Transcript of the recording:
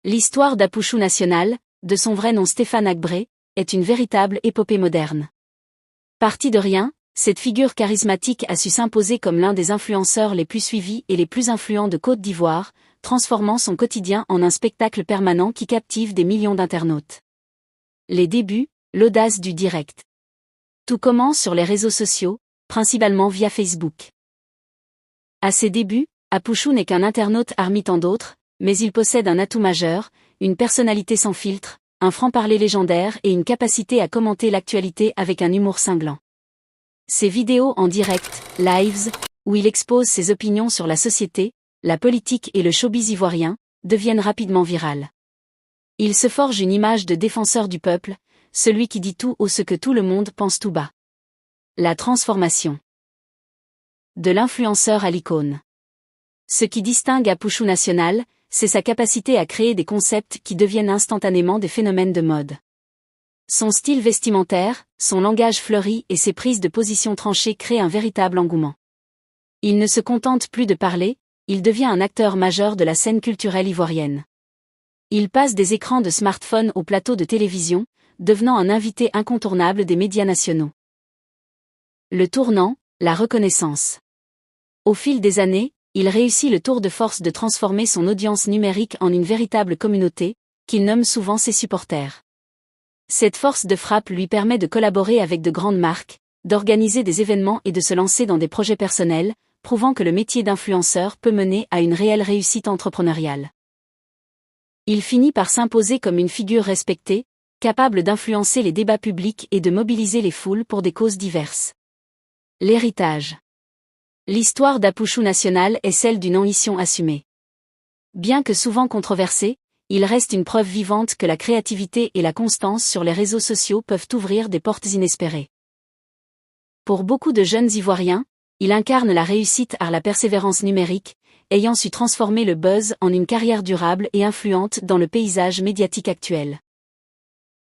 L'histoire d'Apouchou National, de son vrai nom Stéphane Agbré, est une véritable épopée moderne. Parti de rien, cette figure charismatique a su s'imposer comme l'un des influenceurs les plus suivis et les plus influents de Côte d'Ivoire, transformant son quotidien en un spectacle permanent qui captive des millions d'internautes. Les débuts, l'audace du direct. Tout commence sur les réseaux sociaux, principalement via Facebook. À ses débuts, Apouchou n'est qu'un internaute parmi tant d'autres, mais il possède un atout majeur, une personnalité sans filtre, un franc-parler légendaire et une capacité à commenter l'actualité avec un humour cinglant. Ses vidéos en direct, lives, où il expose ses opinions sur la société, la politique et le showbiz ivoirien, deviennent rapidement virales. Il se forge une image de défenseur du peuple, celui qui dit tout haut ce que tout le monde pense tout bas. La transformation. De l'influenceur à l'icône. Ce qui distingue Apouchou National, c'est sa capacité à créer des concepts qui deviennent instantanément des phénomènes de mode. Son style vestimentaire, son langage fleuri et ses prises de position tranchées créent un véritable engouement. Il ne se contente plus de parler, il devient un acteur majeur de la scène culturelle ivoirienne. Il passe des écrans de smartphone aux plateaux de télévision, devenant un invité incontournable des médias nationaux. Le tournant, la reconnaissance. Au fil des années, il réussit le tour de force de transformer son audience numérique en une véritable communauté, qu'il nomme souvent ses supporters. Cette force de frappe lui permet de collaborer avec de grandes marques, d'organiser des événements et de se lancer dans des projets personnels, prouvant que le métier d'influenceur peut mener à une réelle réussite entrepreneuriale. Il finit par s'imposer comme une figure respectée, capable d'influencer les débats publics et de mobiliser les foules pour des causes diverses. L'héritage. L'histoire d'Apouchou National est celle d'une ambition assumée. Bien que souvent controversé, il reste une preuve vivante que la créativité et la constance sur les réseaux sociaux peuvent ouvrir des portes inespérées. Pour beaucoup de jeunes Ivoiriens, il incarne la réussite par la persévérance numérique, ayant su transformer le buzz en une carrière durable et influente dans le paysage médiatique actuel.